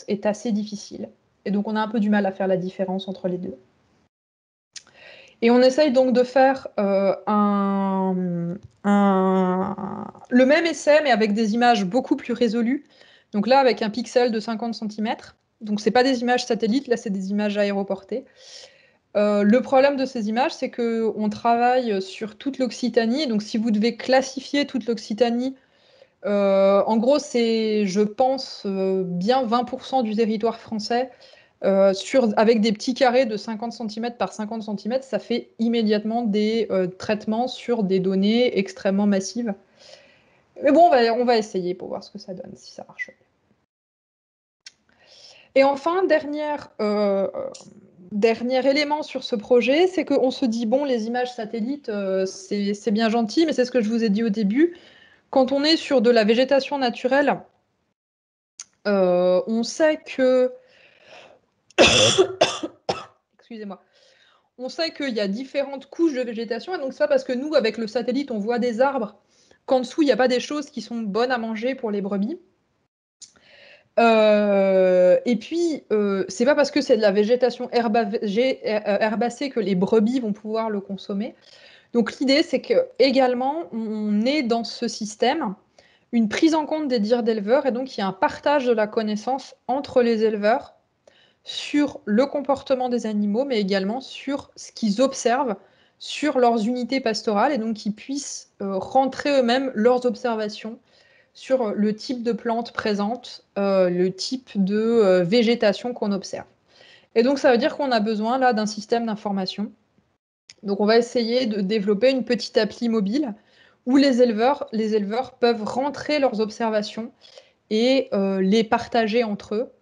[SPEAKER 1] est assez difficile. Et donc on a un peu du mal à faire la différence entre les deux. Et on essaye donc de faire le même essai, mais avec des images beaucoup plus résolues. Donc là, avec un pixel de 50 cm. Donc, ce n'est pas des images satellites, là, c'est des images aéroportées. Le problème de ces images, c'est qu'on travaille sur toute l'Occitanie. Donc, si vous devez classifier toute l'Occitanie, en gros, c'est, je pense, bien 20% du territoire français. Avec des petits carrés de 50 cm par 50 cm, ça fait immédiatement des traitements sur des données extrêmement massives. Mais bon, on va essayer pour voir ce que ça donne, si ça marche. Et enfin, dernier élément sur ce projet, c'est qu'on se dit, bon, les images satellites, c'est bien gentil, mais c'est ce que je vous ai dit au début. Quand on est sur de la végétation naturelle, on sait que... Excusez-moi. On sait qu'il y a différentes couches de végétation, et donc c'est pas parce que nous, avec le satellite, on voit des arbres, qu'en dessous, il n'y a pas des choses qui sont bonnes à manger pour les brebis. Et puis, c'est pas parce que c'est de la végétation herbacée que les brebis vont pouvoir le consommer. Donc l'idée, c'est que également, on est dans ce système une prise en compte des dires d'éleveurs, et donc il y a un partage de la connaissance entre les éleveurs sur le comportement des animaux, mais également sur ce qu'ils observent sur leurs unités pastorales, et donc qu'ils puissent rentrer eux-mêmes leurs observations sur le type de plantes présentes, le type de végétation qu'on observe. Et donc ça veut dire qu'on a besoin là d'un système d'information. Donc on va essayer de développer une petite appli mobile où les éleveurs peuvent rentrer leurs observations et les partager entre eux,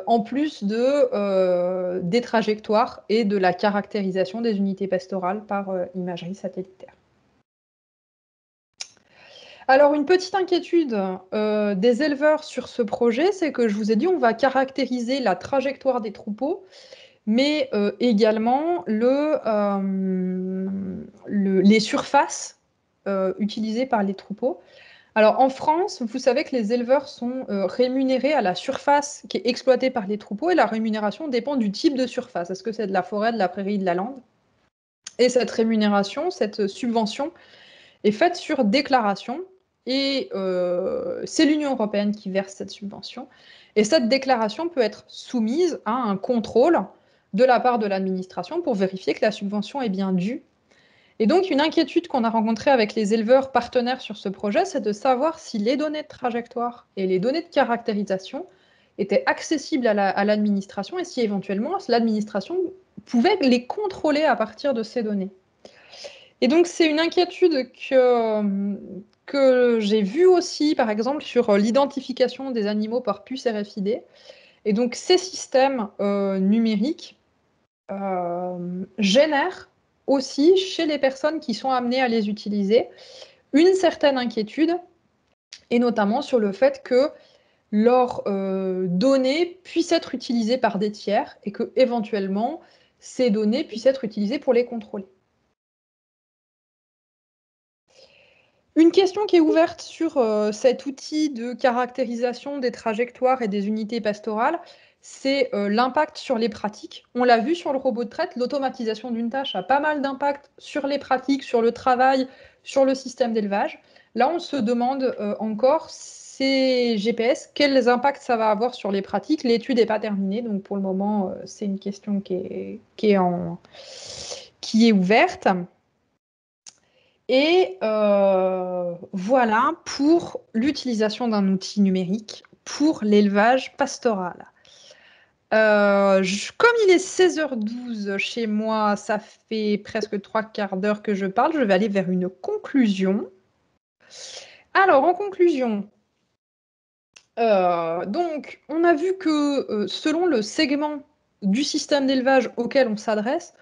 [SPEAKER 1] en plus des trajectoires et de la caractérisation des unités pastorales par imagerie satellitaire. Alors, une petite inquiétude des éleveurs sur ce projet, c'est que je vous ai dit, on va caractériser la trajectoire des troupeaux, mais également les surfaces utilisées par les troupeaux. Alors, en France, vous savez que les éleveurs sont rémunérés à la surface qui est exploitée par les troupeaux, et la rémunération dépend du type de surface. Est-ce que c'est de la forêt, de la prairie, de la lande? Et cette rémunération, cette subvention, est faite sur déclaration, et c'est l'Union européenne qui verse cette subvention. Et cette déclaration peut être soumise à un contrôle de la part de l'administration pour vérifier que la subvention est bien due. Et donc, une inquiétude qu'on a rencontrée avec les éleveurs partenaires sur ce projet, c'est de savoir si les données de trajectoire et les données de caractérisation étaient accessibles à l'administration, et si éventuellement l'administration pouvait les contrôler à partir de ces données. Et donc, c'est une inquiétude que j'ai vue aussi, par exemple, sur l'identification des animaux par puce RFID. Et donc, ces systèmes numériques génèrent aussi, chez les personnes qui sont amenées à les utiliser, une certaine inquiétude, et notamment sur le fait que leurs données puissent être utilisées par des tiers, et que, éventuellement, ces données puissent être utilisées pour les contrôler. Une question qui est ouverte sur cet outil de caractérisation des trajectoires et des unités pastorales, c'est l'impact sur les pratiques. On l'a vu sur le robot de traite, l'automatisation d'une tâche a pas mal d'impact sur les pratiques, sur le travail, sur le système d'élevage. Là, on se demande encore, ces GPS, quels impacts ça va avoir sur les pratiques. L'étude n'est pas terminée, donc pour le moment, c'est une question qui est ouverte. Et voilà pour l'utilisation d'un outil numérique pour l'élevage pastoral. Comme il est 16h12 chez moi, ça fait presque 3/4 d'heure que je parle, je vais aller vers une conclusion. Alors, en conclusion, donc, on a vu que selon le segment du système d'élevage auquel on s'adresse,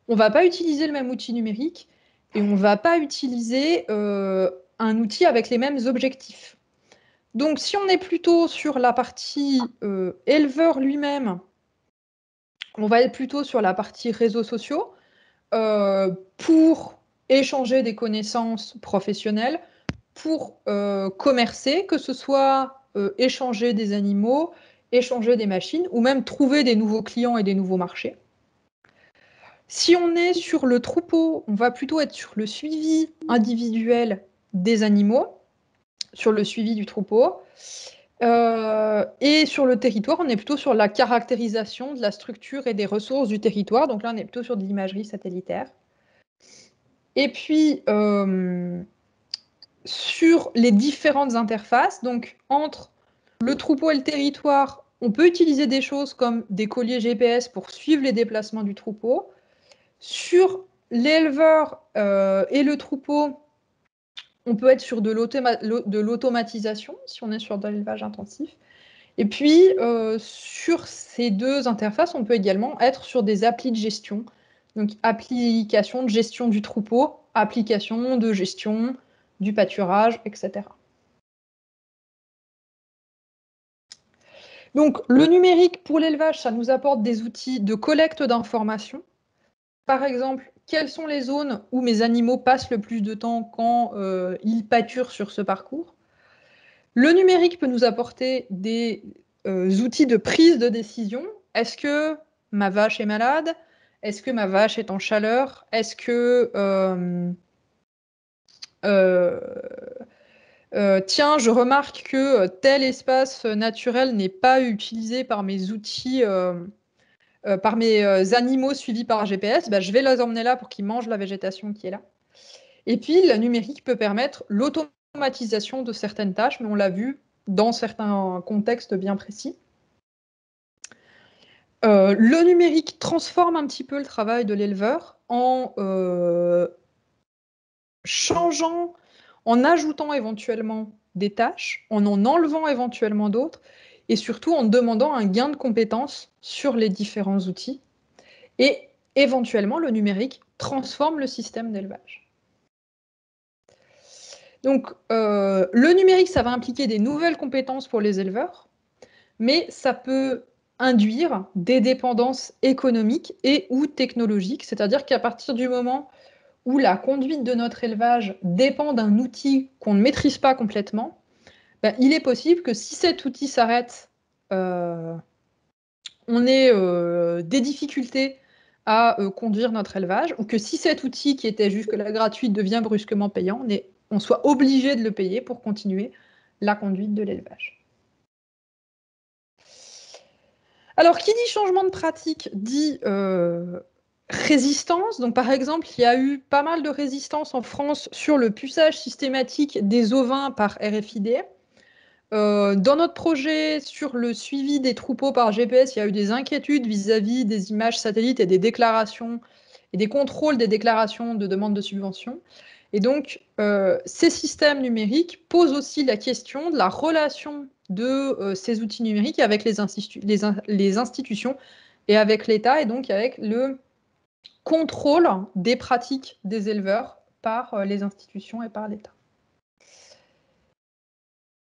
[SPEAKER 1] on ne va pas utiliser le même outil numérique, et on ne va pas utiliser un outil avec les mêmes objectifs. Donc, si on est plutôt sur la partie éleveur lui-même, on va être plutôt sur la partie réseaux sociaux pour échanger des connaissances professionnelles, pour commercer, que ce soit échanger des animaux, échanger des machines, ou même trouver des nouveaux clients et des nouveaux marchés. Si on est sur le troupeau, on va plutôt être sur le suivi individuel des animaux, sur le suivi du troupeau. Et sur le territoire, on est plutôt sur la caractérisation de la structure et des ressources du territoire. Donc là, on est plutôt sur de l'imagerie satellitaire. Et puis, sur les différentes interfaces, donc entre le troupeau et le territoire, on peut utiliser des choses comme des colliers GPS pour suivre les déplacements du troupeau. Sur l'éleveur et le troupeau, on peut être sur de l'automatisation, si on est sur de l'élevage intensif. Et puis, sur ces deux interfaces, on peut également être sur des applis de gestion. Donc, application de gestion du troupeau, application de gestion du pâturage, etc. Donc, le numérique pour l'élevage, ça nous apporte des outils de collecte d'informations. Par exemple, quelles sont les zones où mes animaux passent le plus de temps quand ils pâturent sur ce parcours? Le numérique peut nous apporter des outils de prise de décision. Est-ce que ma vache est malade? Est-ce que ma vache est en chaleur? Est-ce que tiens, je remarque que tel espace naturel n'est pas utilisé par mes outils, par mes animaux suivis par GPS, bah, je vais les emmener là pour qu'ils mangent la végétation qui est là. Et puis, le numérique peut permettre l'automatisation de certaines tâches, mais on l'a vu dans certains contextes bien précis. Le numérique transforme un petit peu le travail de l'éleveur en changeant, en ajoutant éventuellement des tâches, en enlevant éventuellement d'autres, et surtout en demandant un gain de compétences sur les différents outils. Et éventuellement, le numérique transforme le système d'élevage. Donc, le numérique, ça va impliquer des nouvelles compétences pour les éleveurs, mais ça peut induire des dépendances économiques et ou technologiques. C'est-à-dire qu'à partir du moment où la conduite de notre élevage dépend d'un outil qu'on ne maîtrise pas complètement, ben, il est possible que si cet outil s'arrête, on ait des difficultés à conduire notre élevage, ou que si cet outil qui était jusque-là gratuit devient brusquement payant, on soit obligé de le payer pour continuer la conduite de l'élevage. Alors, qui dit changement de pratique dit résistance. Donc, par exemple, il y a eu pas mal de résistance en France sur le puçage systématique des ovins par RFID. Dans notre projet sur le suivi des troupeaux par GPS, il y a eu des inquiétudes vis-à-vis des images satellites et des déclarations et des contrôles des déclarations de demande de subvention. Et donc, ces systèmes numériques posent aussi la question de la relation de ces outils numériques avec les institutions et avec l'État, et donc avec le contrôle des pratiques des éleveurs par les institutions et par l'État.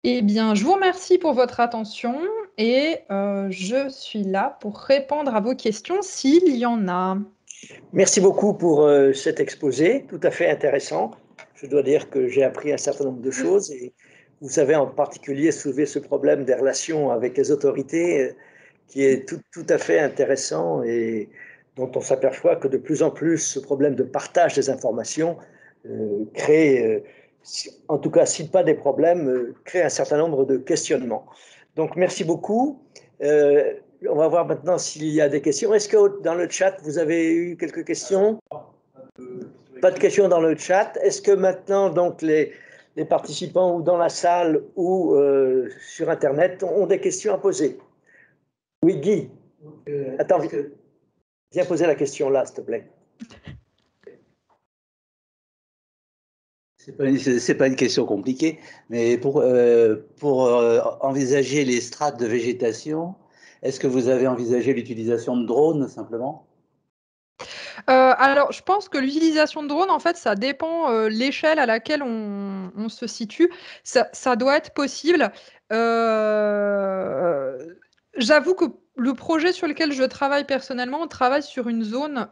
[SPEAKER 1] Eh bien, je vous remercie pour votre attention et je suis là pour répondre à vos questions s'il y en a.
[SPEAKER 2] Merci beaucoup pour cet exposé, tout à fait intéressant. Je dois dire que j'ai appris un certain nombre de choses et vous avez en particulier soulevé ce problème des relations avec les autorités qui est tout à fait intéressant et dont on s'aperçoit que de plus en plus ce problème de partage des informations crée, en tout cas, si pas des problèmes, crée un certain nombre de questionnements. Donc, merci beaucoup. On va voir maintenant s'il y a des questions. Est-ce que dans le chat, vous avez eu quelques questions? Pas de questions dans le chat. Est-ce que maintenant, donc, les participants ou dans la salle ou sur Internet ont des questions à poser? Oui, Guy. Attends, viens poser la question là, s'il te plaît.
[SPEAKER 3] C'est pas une question compliquée, mais pour envisager les strates de végétation, est-ce que vous avez envisagé l'utilisation de drones simplement?
[SPEAKER 1] Alors, je pense que l'utilisation de drones, en fait, ça dépend l'échelle à laquelle on se situe. Ça doit être possible. J'avoue que le projet sur lequel je travaille personnellement, on travaille sur une zone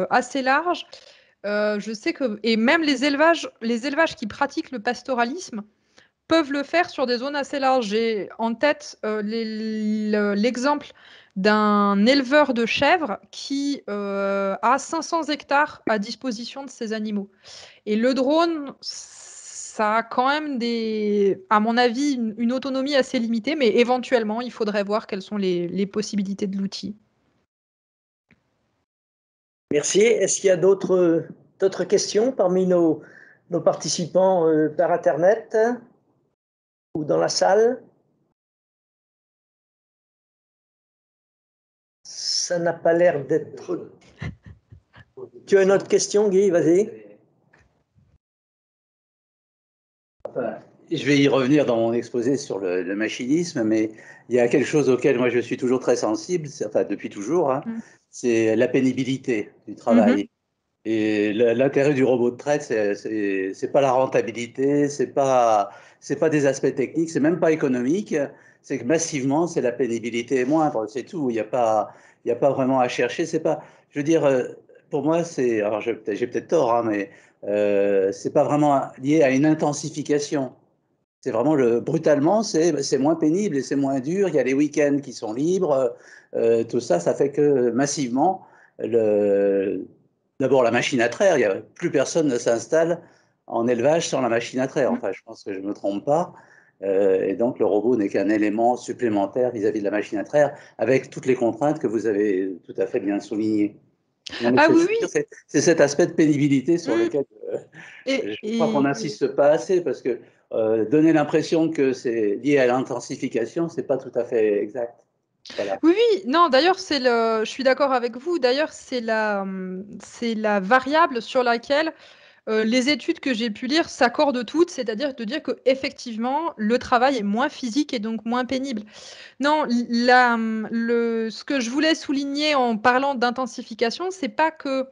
[SPEAKER 1] assez large. Je sais que, et même les élevages qui pratiquent le pastoralisme peuvent le faire sur des zones assez larges. J'ai en tête l'exemple d'un éleveur de chèvres qui a 500 hectares à disposition de ses animaux. Et le drone, ça a quand même à mon avis, une autonomie assez limitée, mais éventuellement, il faudrait voir quelles sont les possibilités de l'outil.
[SPEAKER 2] Merci. Est-ce qu'il y a d'autres questions parmi nos participants par Internet ou dans la salle? Ça n'a pas l'air d'être... Tu as une autre question, Guy? Vas-y.
[SPEAKER 3] Enfin, je vais y revenir dans mon exposé sur le machinisme, mais il y a quelque chose auquel moi je suis toujours très sensible, enfin depuis toujours, hein, c'est la pénibilité du travail. Et l'intérêt du robot de traite, c'est pas la rentabilité, c'est pas des aspects techniques, c'est même pas économique. C'est que massivement, c'est la pénibilité est moindre, c'est tout. Il y a pas vraiment à chercher. C'est pas, je veux dire, pour moi, alors j'ai peut-être tort, hein, mais c'est pas vraiment lié à une intensification. C'est vraiment brutalement, c'est moins pénible et c'est moins dur. Il y a les week-ends qui sont libres. Tout ça, ça fait que massivement, d'abord la machine à traire, plus personne ne s'installe en élevage sans la machine à traire. Enfin, je pense que je ne me trompe pas. Et donc, le robot n'est qu'un élément supplémentaire vis-à-vis de la machine à traire, avec toutes les contraintes que vous avez tout à fait bien soulignées.
[SPEAKER 1] Ah oui, oui.
[SPEAKER 3] C'est cet aspect de pénibilité sur lequel je crois qu'on
[SPEAKER 1] Et
[SPEAKER 3] n'insiste pas assez, parce que donner l'impression que c'est lié à l'intensification, c'est pas tout à fait exact. Voilà.
[SPEAKER 1] oui, oui, non, d'ailleurs, je suis d'accord avec vous. D'ailleurs, c'est la variable sur laquelle les études que j'ai pu lire s'accordent toutes, c'est-à-dire de dire qu'effectivement, le travail est moins physique et donc moins pénible. Non, ce que je voulais souligner en parlant d'intensification, c'est pas que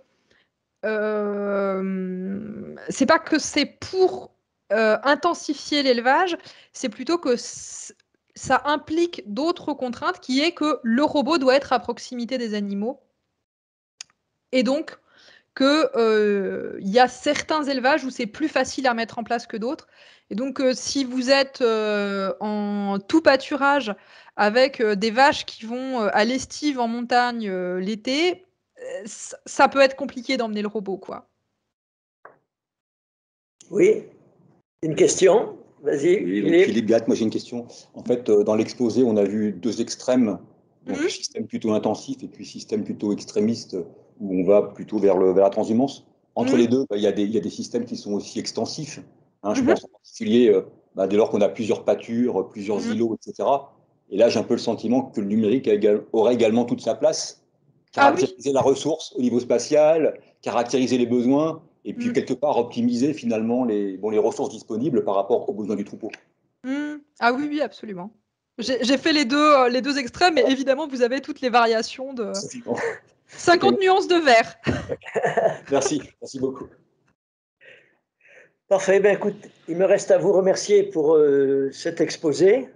[SPEAKER 1] c'est pour intensifier l'élevage, c'est plutôt que ça implique d'autres contraintes, qui est que le robot doit être à proximité des animaux. Et donc, il y a certains élevages où c'est plus facile à mettre en place que d'autres. Et donc, si vous êtes en tout pâturage avec des vaches qui vont à l'estive en montagne l'été, ça peut être compliqué d'emmener le robot, quoi.
[SPEAKER 2] Oui, une question? Vas-y,
[SPEAKER 4] Oui, donc Philippe Gatt, moi j'ai une question. En fait, dans l'exposé, on a vu deux extrêmes, donc système plutôt intensif et puis système plutôt extrémiste, où on va plutôt vers la transhumance. Entre les deux, il y a des systèmes qui sont aussi extensifs. Hein, je pense en particulier, dès lors qu'on a plusieurs pâtures, plusieurs îlots, etc. Et là, j'ai un peu le sentiment que le numérique aurait également toute sa place,
[SPEAKER 1] Ah oui.
[SPEAKER 4] caractériser la ressource au niveau spatial, caractériser les besoins, et puis quelque part optimiser finalement les ressources disponibles par rapport aux besoins du troupeau.
[SPEAKER 1] Ah oui, oui, absolument. J'ai fait les deux extrêmes, mais évidemment, vous avez toutes les variations de 50 nuances de vert.
[SPEAKER 4] Merci beaucoup.
[SPEAKER 2] Parfait, ben écoute, il me reste à vous remercier pour cet exposé.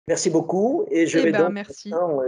[SPEAKER 2] Merci beaucoup et je vais donc
[SPEAKER 1] merci.
[SPEAKER 2] maintenant